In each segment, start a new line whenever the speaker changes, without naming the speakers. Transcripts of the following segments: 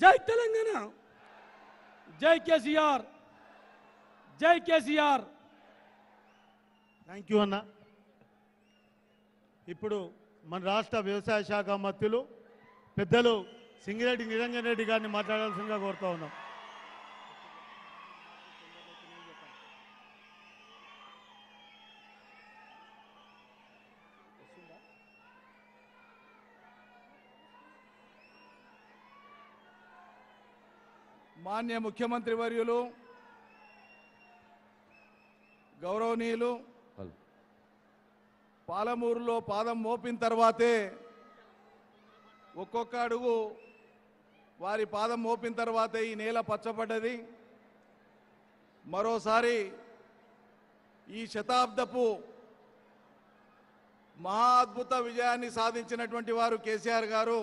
జై తెలంగాణ, జై కేసీఆర్, జై కేసీఆర్.
థ్యాంక్ యూ అన్న. ఇప్పుడు మన రాష్ట్ర వ్యవసాయ శాఖ మంత్రులు పెద్దలు సింగిరెడ్డి నిరంజన్ రెడ్డి గారిని మాట్లాడాల్సిందిగా కోరుతా ఉన్నాం.
మాన్య ముఖ్యమంత్రి వర్యులు, గౌరవనీయులు, పాలమూరులో పాదం మోపిన తర్వాతే ఒక్కొక్క అడుగు వారి పాదం మోపిన తర్వాతే ఈ నేల పచ్చబడ్డది. మరోసారి ఈ శతాబ్దపు మహా అద్భుత విజయాన్ని సాధించినటువంటి వారు కేసీఆర్ గారు.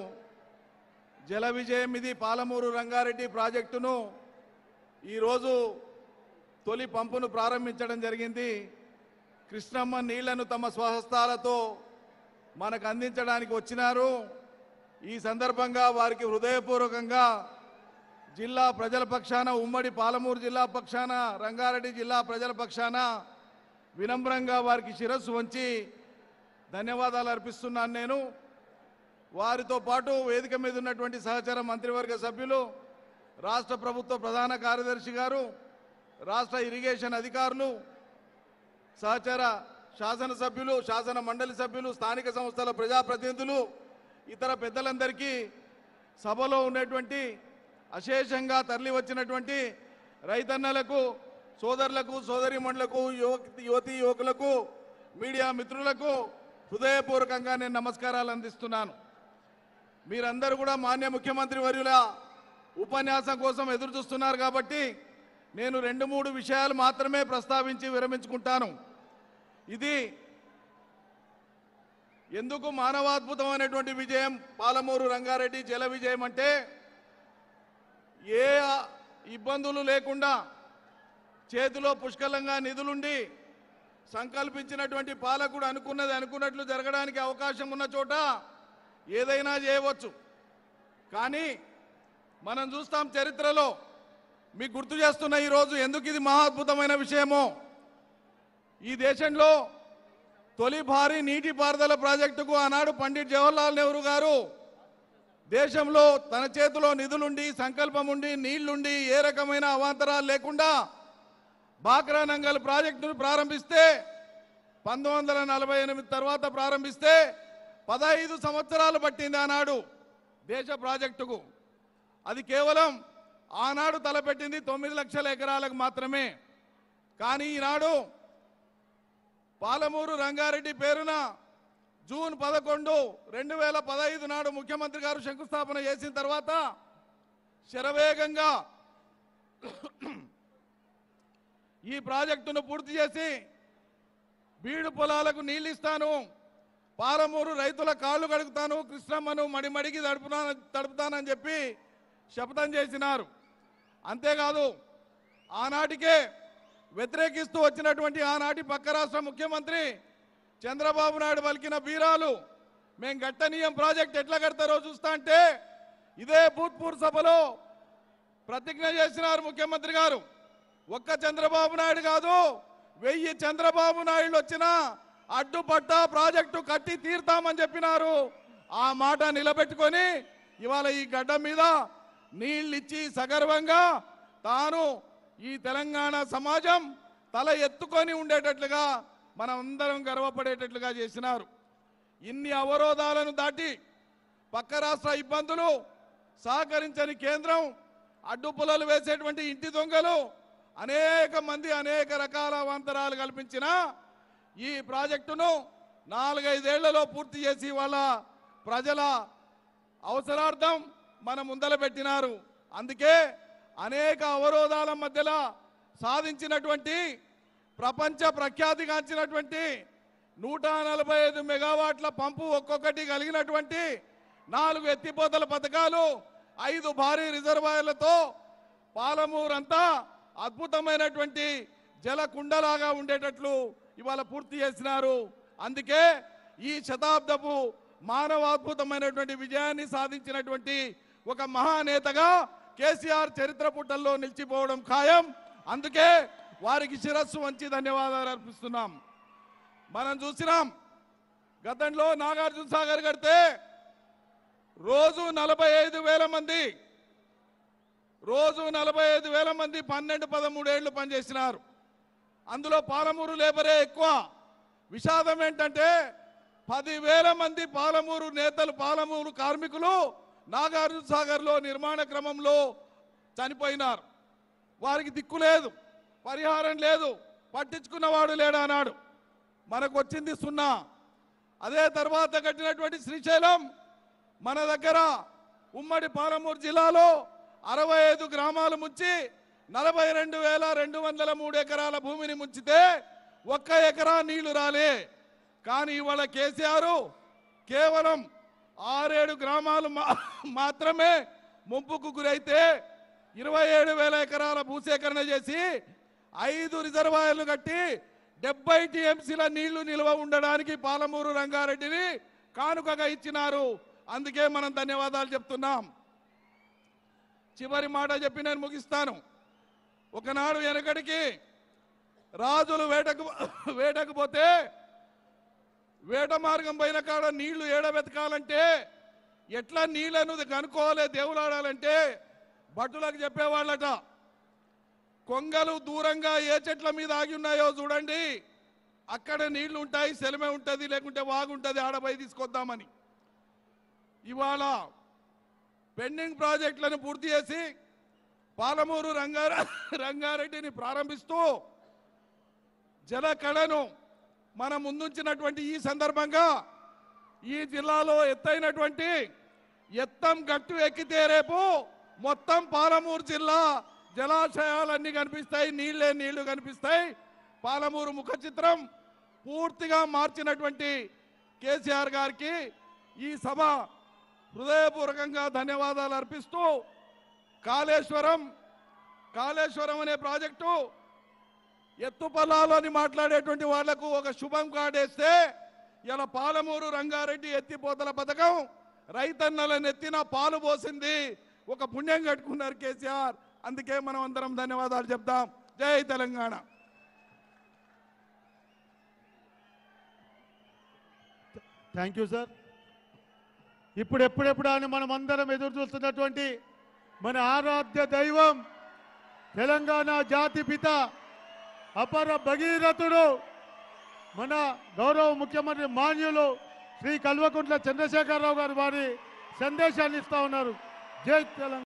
జల విజయం ఇది. పాలమూరు రంగారెడ్డి ప్రాజెక్టును ఈరోజు తొలి పంపును ప్రారంభించడం జరిగింది. కృష్ణమ్మ నీళ్లను తమ స్వహస్తాలతో మనకు అందించడానికి వచ్చినారు. ఈ సందర్భంగా వారికి హృదయపూర్వకంగా జిల్లా ప్రజల పక్షాన, ఉమ్మడి పాలమూరు జిల్లా పక్షాన, రంగారెడ్డి జిల్లా ప్రజల పక్షాన వినమ్రంగా వారికి శిరస్సు వంచి ధన్యవాదాలు అర్పిస్తున్నాను. నేను వారితో పాటు వేదిక మీద ఉన్నటువంటి సహచర మంత్రివర్గ సభ్యులు, రాష్ట్ర ప్రభుత్వ ప్రధాన కార్యదర్శి గారు, రాష్ట్ర ఇరిగేషన్ అధికారులు, సహచర శాసనసభ్యులు, శాసన మండలి సభ్యులు, స్థానిక సంస్థల ప్రజాప్రతినిధులు, ఇతర పెద్దలందరికీ, సభలో ఉన్నటువంటి అశేషంగా తరలి వచ్చినటువంటి రైతన్నలకు, సోదరులకు, సోదరీమణులకు, యువతీ యువకులకు, మీడియా మిత్రులకు హృదయపూర్వకంగా నేను నమస్కారాలు అందిస్తున్నాను. మీరందరూ కూడా మాన్య ముఖ్యమంత్రి వర్యుల ఉపన్యాసం కోసం ఎదురు చూస్తున్నారు కాబట్టి నేను 2-3 విషయాలు మాత్రమే ప్రస్తావించి విరమించుకుంటాను. ఇది ఎందుకు మానవాద్భుతమైనటువంటి విజయం పాలమూరు రంగారెడ్డి జల విజయం అంటే, ఏ ఇబ్బందులు లేకుండా చేతిలో పుష్కలంగా నిధులుండి సంకల్పించినటువంటి పాలకుడు అనుకున్నది అనుకున్నట్లు జరగడానికి అవకాశం ఉన్న చోట ఏదైనా చేయవచ్చు. కానీ మనం చూస్తాం చరిత్రలో, మీకు గుర్తు చేస్తున్న ఈరోజు ఎందుకు ఇది మహా అద్భుతమైన విషయమో. ఈ దేశంలో తొలి భారీ నీటిపారుదల ప్రాజెక్టుకు ఆనాడు పండిట్ జవహర్లాల్ నెహ్రూ గారు దేశంలో తన చేతిలో నిధులుండి, సంకల్పం ఉండి, నీళ్లుండి, ఏ రకమైన అవాంతరాలు లేకుండా బాక్రా నంగల్ ప్రాజెక్టును ప్రారంభిస్తే 1948 తర్వాత ప్రారంభిస్తే 15 సంవత్సరాలు పట్టింది ఆనాడు దేశ ప్రాజెక్టుకు. అది కేవలం ఆనాడు తలపెట్టింది 9 లక్షల ఎకరాలకు మాత్రమే. కానీ ఈనాడు పాలమూరు రంగారెడ్డి పేరున జూన్ 11, 2015 నాడు ముఖ్యమంత్రి గారు శంకుస్థాపన చేసిన తర్వాత శరవేగంగా ఈ ప్రాజెక్టును పూర్తి చేసి బీడు పొలాలకు నీళ్ళు ఇస్తాను, పాలమూరు రైతుల కాళ్ళు కడుగుతాను, కృష్ణమ్మను మడిమడికి తడుపుతానని చెప్పి శపథం చేసినారు. అంతేకాదు ఆనాటికే వ్యతిరేకిస్తూ వచ్చినటువంటి ఆనాటి పక్క రాష్ట్ర ముఖ్యమంత్రి చంద్రబాబు నాయుడు పలికిన బీరాలు, మేము గట్టనీయం ప్రాజెక్ట్ ఎట్లా కడతారో చూస్తా అంటే ఇదే భూత్పూర్ సభలో ప్రతిజ్ఞ చేసినారు ముఖ్యమంత్రి గారు. ఒక్క చంద్రబాబు నాయుడు కాదు, 1000 చంద్రబాబు నాయుడు వచ్చినా అడ్డుపట్ట ప్రాజెక్టు కట్టి తీర్తామని చెప్పినారు. ఆ మాట నిలబెట్టుకొని ఇవాళ ఈ గడ్డ మీద నీళ్ళిచ్చి సగర్వంగా తాను ఈ తెలంగాణ సమాజం తల ఎత్తుకొని ఉండేటట్లుగా మనం అందరం గర్వపడేటట్లుగా చేసినారు. ఇన్ని అవరోధాలను దాటి పక్క రాష్ట్ర ఇబ్బందులు, సహకరించని కేంద్రం, అడ్డుపుల్లలు వేసేటువంటి ఇంటి దొంగలు, అనేక మంది అనేక రకాల అవాంతరాలు కల్పించిన ఈ ప్రాజెక్టును 4-5 ఏళ్లలో పూర్తి చేసి వాళ్ళ ప్రజల అవసరార్థం మన ముందల పెట్టినారు. అందుకే అనేక అవరోధాల మధ్యలో సాధించినటువంటి, ప్రపంచ ప్రఖ్యాతిగాంచినటువంటి 145 మెగావాట్ల పంపు ఒక్కొక్కటి కలిగినటువంటి 4 ఎత్తిపోతల పథకాలు, 5 భారీ రిజర్వాయర్లతో పాలమూరంతా అద్భుతమైనటువంటి జల కుండలాగా ఉండేటట్లు ఇవాళ పూర్తి చేసినారు. అందుకే ఈ శతాబ్దపు మానవాద్భుతమైనటువంటి విజయాన్ని సాధించినటువంటి ఒక మహానేతగా కేసీఆర్ చరిత్ర పుటల్లో నిలిచిపోవడం ఖాయం. అందుకే వారికి శిరస్సు వంచి ధన్యవాదాలు అర్పిస్తున్నాం. మనం చూసినాం గతంలో నాగార్జున సాగర్ కడితే రోజు 45,000 మంది 12-13 ఏళ్లు పనిచేసినారు. అందులో పాలమూరు లేబరే ఎక్కువ. విషాదం ఏంటంటే 10,000 మంది పాలమూరు నేతలు, పాలమూరు కార్మికులు నాగార్జున సాగర్లో నిర్మాణ క్రమంలో చనిపోయినారు. వారికి దిక్కు లేదు, పరిహారం లేదు, పట్టించుకున్నవాడు లేడన్నాడు. మనకు వచ్చింది 0. అదే తర్వాత కట్టినటువంటి శ్రీశైలం మన దగ్గర ఉమ్మడి పాలమూరు జిల్లాలో 65 గ్రామాలు ముంచి 42,203 ఎకరాల భూమిని ముంచితే 1 ఎకరా నీళ్లు రాలే. కానీ ఇవాళ కేసీఆర్ కేవలం 6-7 గ్రామాలు మాత్రమే ముంపుకు గురైతే 27,000 ఎకరాల భూసేకరణ చేసి 5 రిజర్వాయర్లు కట్టి 70 టీఎంసీల నీళ్లు నిల్వ ఉండడానికి పాలమూరు రంగారెడ్డిని కానుకగా ఇచ్చినారు. అందుకే మనం ధన్యవాదాలు చెప్తున్నాం. చివరి మాట చెప్పి నేను ముగిస్తాను. ఒకనాడు వెనకడికి రాజులు వేటకు పోతే వేట మార్గం పైన కాడ నీళ్లు ఏడబెతకాలంటే ఎట్లా నీళ్లను కనుక్కోవాలి, దేవులాడాలంటే భటులకు చెప్పేవాళ్ళట. కొంగలు దూరంగా ఏ చెట్ల మీద ఆగి ఉన్నాయో చూడండి, అక్కడ నీళ్లు ఉంటాయి, సెలమే ఉంటుంది, లేకుంటే వాగుంటుంది, ఆడపై తీసుకొద్దామని. ఇవాళ పెండింగ్ ప్రాజెక్టులను పూర్తి చేసి పాలమూరు రంగారెడ్డిని ప్రారంభిస్తూ జలకళను మనం ముందుంచినటువంటి ఈ సందర్భంగా ఈ జిల్లాలో ఎత్తైనటువంటి ఎత్తం గట్టు ఎక్కితే రేపు మొత్తం పాలమూరు జిల్లా జలాశయాలన్నీ కనిపిస్తాయి, నీళ్ళే నీళ్లు కనిపిస్తాయి. పాలమూరు ముఖ చిత్రం పూర్తిగా మార్చినటువంటి కేసీఆర్ గారికి ఈ సభ హృదయపూర్వకంగా ధన్యవాదాలు అర్పిస్తూ కాళేశ్వరం అనే ప్రాజెక్టు ఎత్తుపల్లాలని మాట్లాడేటువంటి వాళ్లకు ఒక శుభం కాడేస్తే ఇలా పాలమూరు రంగారెడ్డి ఎత్తిపోతల పథకం రైతన్నల నెత్తిన పాలు పోసింది. ఒక పుణ్యం కట్టుకున్నారు కేసీఆర్. అందుకే మనం అందరం ధన్యవాదాలు చెప్తాం. జై తెలంగాణ.
Thank you sir. ఇప్పుడు ఎప్పుడెప్పుడు అని మనం అందరం ఎదురు చూస్తున్నటువంటి మన ఆరాధ్య దైవం తెలంగాణ జాతి పిత అపర భగీరథుడు మన గౌరవ ముఖ్యమంత్రి మాన్యులు శ్రీ కల్వకుంట్ల చంద్రశేఖరరావు గారు వారి సందేశాన్ని ఇస్తా ఉన్నారు. జై తెలంగాణ.